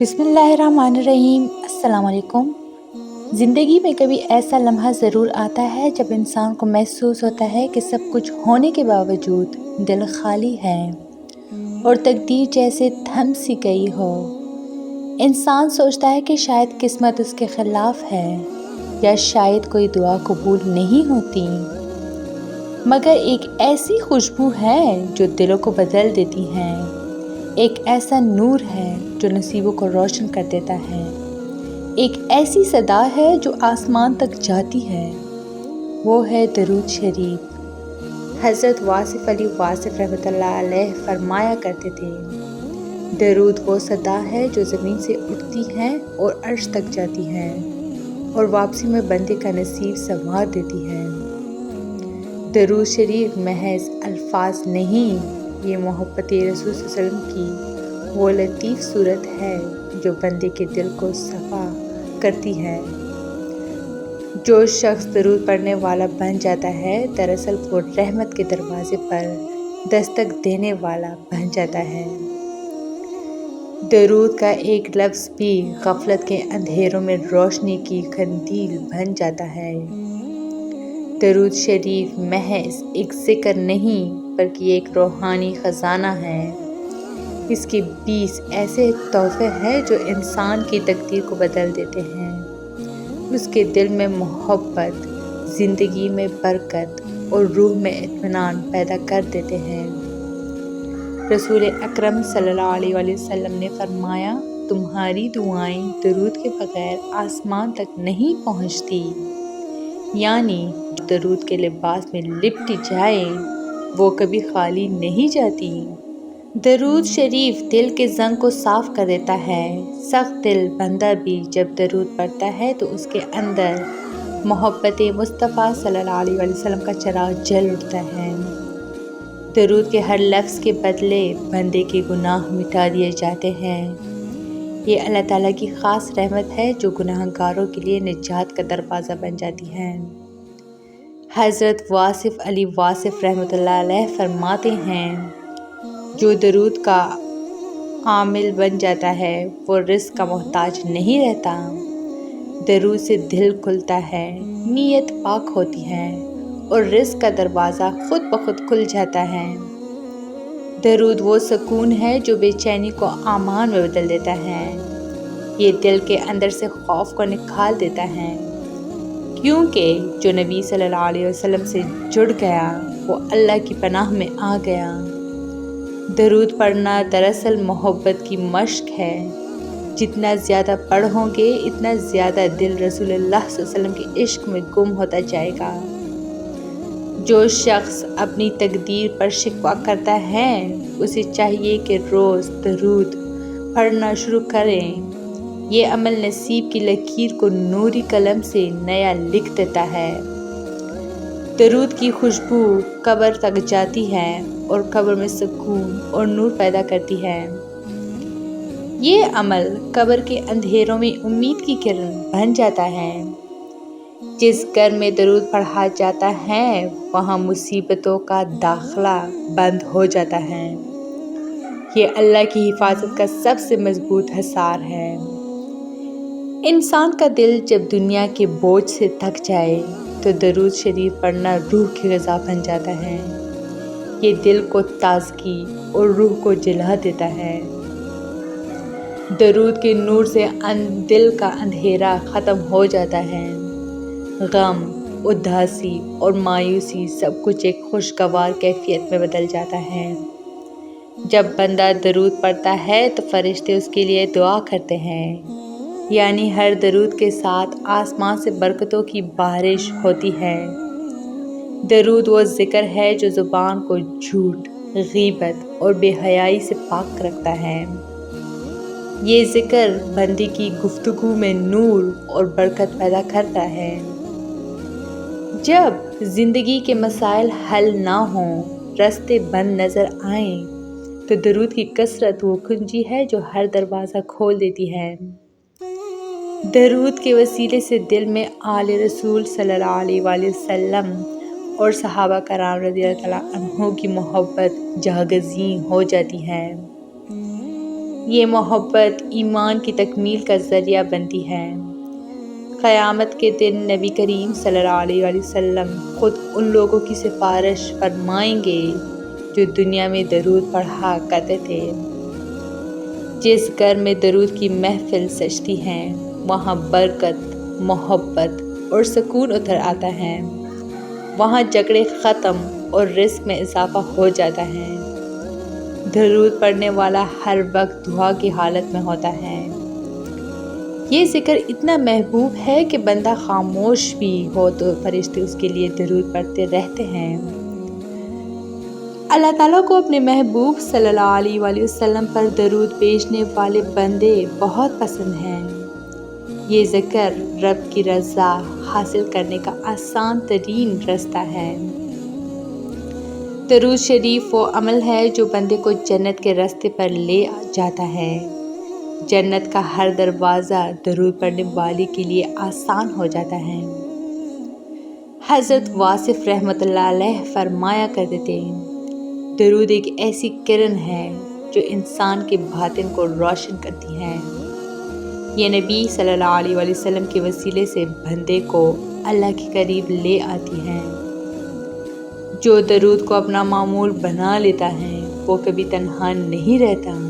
बिस्मिल्लाहिर्रहमानिर्रहीम। अस्सलाम वालेकुम। ज़िंदगी में कभी ऐसा लम्हा ज़रूर आता है जब इंसान को महसूस होता है कि सब कुछ होने के बावजूद दिल खाली है और तकदीर जैसे थम सी गई हो। इंसान सोचता है कि शायद किस्मत उसके ख़िलाफ़ है या शायद कोई दुआ कबूल नहीं होती, मगर एक ऐसी खुशबू है जो दिलों को बदल देती है। एक ऐसा नूर है जो नसीबों को रोशन कर देता है। एक ऐसी सदा है जो आसमान तक जाती है, वो है दरूद शरीफ। हज़रत वासिफ़ अली वासिफ़ रहमतुल्लाह अलैह फरमाया करते थे, दरूद वो सदा है जो ज़मीन से उठती है और अर्श तक जाती है और वापसी में बंदे का नसीब संवार देती है। दरूद शरीफ महज अल्फाज नहीं, ये मोहब्बत रसूल सल्लल्लाहु अलैहि वसल्लम की वो लतीफ़ सूरत है जो बंदे के दिल को सफ़ा करती है। जो शख्स दरूद पढ़ने वाला बन जाता है, दरअसल वो रहमत के दरवाज़े पर दस्तक देने वाला बन जाता है। दरूद का एक लफ्ज़ भी गफलत के अंधेरों में रोशनी की कंदील बन जाता है। दरूद शरीफ महज एक ज़िक्र नहीं बल्कि एक रूहानी ख़जाना है। इसके 20 ऐसे तोहफ़े हैं जो इंसान की तकदीर को बदल देते हैं। उसके दिल में मोहब्बत, ज़िंदगी में बरकत और रूह में इत्मीनान पैदा कर देते हैं। रसूल अकरम सल्लल्लाहु अलैहि वसल्लम ने फरमाया, तुम्हारी दुआएं दरूद के बगैर आसमान तक नहीं पहुँचती। यानी दरूद के लिबास में लिपट जाए वो कभी खाली नहीं जाती। दरूद शरीफ दिल के ज़ंग को साफ़ कर देता है। सख्त दिल बंदा भी जब दरूद पढ़ता है तो उसके अंदर मोहब्बत मुस्तफ़ा सल्लल्लाहु अलैहि वसल्लम का चिराग जल उठता है। दरूद के हर लफ्ज़ के बदले बंदे के गुनाह मिटा दिए जाते हैं। ये अल्लाह ताला की ख़ास रहमत है जो गुनाहगारों के लिए निजात का दरवाज़ा बन जाती है। हज़रत वासिफ़ अली वासिफ़ रहमतुल्लाह अलैह फरमाते हैं, जो दरूद का आमिल बन जाता है वो रिज़्क़ का मोहताज नहीं रहता। दरूद से दिल खुलता है, नीयत पाक होती है और रिज़्क़ का दरवाज़ा खुद ब खुद खुल जाता है। दरूद वो सुकून है जो बेचैनी को आमान में बदल देता है। ये दिल के अंदर से खौफ को निकाल देता है, क्योंकि जो नबी सल्लल्लाहु अलैहि वसल्लम से जुड़ गया वो अल्लाह की पनाह में आ गया। दरूद पढ़ना दरअसल मोहब्बत की मश्क है। जितना ज़्यादा पढ़ोगे इतना ज़्यादा दिल रसूलुल्लाह सल्लल्लाहु अलैहि वसल्लम के इश्क में गुम होता जाएगा। जो शख्स अपनी तकदीर पर शिकवा करता है उसे चाहिए कि रोज़ दरूद पढ़ना शुरू करें। ये अमल नसीब की लकीर को नूरी कलम से नया लिख देता है। दरूद की खुशबू कब्र तक जाती है और कब्र में सुकून और नूर पैदा करती है। ये अमल कब्र के अंधेरों में उम्मीद की किरण बन जाता है। जिस घर में दरूद पढ़ा जाता है वहाँ मुसीबतों का दाखला बंद हो जाता है। ये अल्लाह की हिफाजत का सबसे मजबूत हसार है। इंसान का दिल जब दुनिया के बोझ से थक जाए तो दरूद शरीफ पढ़ना रूह की ग़िज़ा बन जाता है। ये दिल को ताज़गी और रूह को जला देता है। दरूद के नूर से दिल का अंधेरा ख़त्म हो जाता है। गम, उदासी और मायूसी सब कुछ एक खुशगवार कैफियत में बदल जाता है। जब बंदा दरूद पढ़ता है तो फरिश्ते उसके लिए दुआ करते हैं। यानी हर दरूद के साथ आसमान से बरकतों की बारिश होती है। दरूद वो ज़िक्र है जो ज़ुबान को झूठ, ग़ीबत और बेहयाई से पाक रखता है। ये ज़िक्र बंदे की गुफ्तगू में नूर और बरकत पैदा करता है। जब ज़िंदगी के मसाइल हल ना हों, रास्ते बंद नज़र आएं, तो दरूद की कसरत वो कुंजी है जो हर दरवाज़ा खोल देती है। दरूद के वसीले से दिल में आले रसूल सल्लल्लाहु अलैहि वसल्लम और सहाबा कराम रज़ियल्लाहु अन्हुम की मोहब्बत जागज़ी हो जाती है। یہ محبت ایمان کی تکمیل کا ذریعہ بنتی ہے۔ قیامت کے دن نبی کریم صلی اللہ علیہ وآلہ وسلم خود ان لوگوں کی سفارش فرمائیں گے جو دنیا میں درود پڑھا کرتے تھے۔ جس گھر میں درود کی محفل سجتی ہے وہاں برکت، محبت اور سکون اتر آتا ہے، وہاں جھگڑے ختم اور رزق میں اضافہ ہو جاتا ہے۔ درود پڑھنے والا ہر وقت دعا کی حالت میں ہوتا ہے۔ یہ ذکر اتنا محبوب ہے کہ بندہ خاموش بھی ہو تو فرشتے اس کے لیے درود پڑھتے رہتے ہیں۔ اللہ تعالیٰ کو اپنے محبوب صلی اللہ علیہ وآلہ وسلم پر درود بھیجنے والے بندے بہت پسند ہیں۔ یہ ذکر رب کی رضا حاصل کرنے کا آسان ترین رستہ ہے۔ درود شریف وہ عمل ہے جو بندے کو جنت کے راستے پر لے جاتا ہے۔ جنت کا ہر دروازہ درود پڑھنے والے کے لیے آسان ہو جاتا ہے۔ حضرت واصف رحمۃ اللہ علیہ فرمایا کرتے تھے، درود ایک ایسی کرن ہے جو انسان کے باطن کو روشن کرتی ہے۔ یہ نبی صلی اللہ علیہ وآلہ وسلم کے وسیلے سے بندے کو اللہ کے قریب لے آتی ہے۔ جو درود کو اپنا معمول بنا لیتا ہے وہ کبھی تنہا نہیں رہتا۔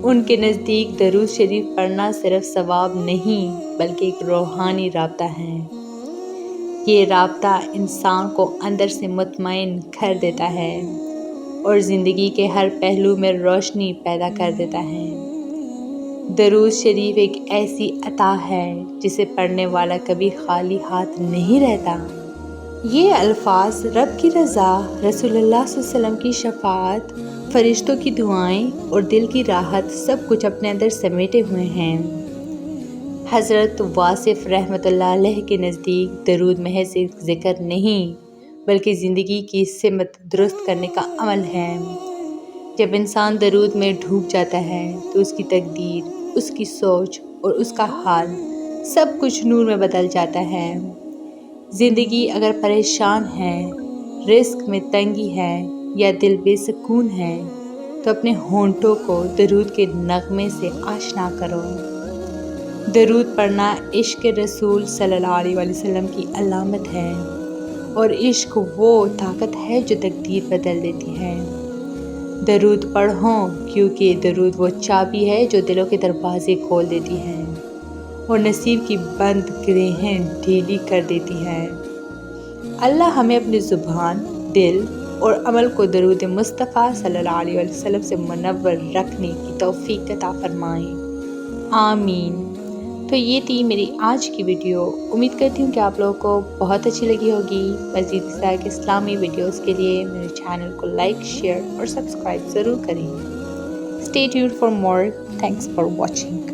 ان کے نزدیک درود شریف پڑھنا صرف ثواب نہیں بلکہ ایک روحانی رابطہ ہے۔ یہ رابطہ انسان کو اندر سے مطمئن کر دیتا ہے اور زندگی کے ہر پہلو میں روشنی پیدا کر دیتا ہے۔ درود شریف ایک ایسی عطا ہے جسے پڑھنے والا کبھی خالی ہاتھ نہیں رہتا۔ یہ الفاظ رب کی رضا، رسول اللہ صلی اللہ علیہ وسلم کی شفاعت، فرشتوں کی دعائیں اور دل کی راحت سب کچھ اپنے اندر سمیٹے ہوئے ہیں۔ حضرت واصف رحمۃ اللہ علیہ کے نزدیک درود محض ایک ذکر نہیں بلکہ زندگی کی سمت درست کرنے کا عمل ہے۔ جب انسان درود میں ڈوب جاتا ہے تو اس کی تقدیر، اس کی سوچ اور اس کا حال سب کچھ نور میں بدل جاتا ہے۔ زندگی اگر پریشان ہے، رزق میں تنگی ہے یا دل بے سکون ہے تو اپنے ہونٹوں کو درود کے نغمے سے آشنا کرو۔ درود پڑھنا عشق رسول صلی اللہ علیہ وآلہ وسلم کی علامت ہے اور عشق وہ طاقت ہے جو تقدیر بدل دیتی ہے۔ درود پڑھو کیونکہ درود وہ چابی ہے جو دلوں کے دروازے کھول دیتی ہے اور نصیب کی بند گرہیں ڈھیلی کر دیتی ہے۔ اللہ ہمیں اپنی زبان، دل اور عمل کو درود مصطفیٰ صلی اللہ علیہ وسلم سے منور رکھنے کی توفیق عطا فرمائیں۔ آمین۔ تو یہ تھی میری آج کی ویڈیو۔ امید کرتی ہوں کہ آپ لوگوں کو بہت اچھی لگی ہوگی۔ مزید اس طرح کے اسلامی ویڈیوز کے لیے میرے چینل کو لائک، شیئر اور سبسکرائب ضرور کریں۔ Stay tuned for more. Thanks for watching.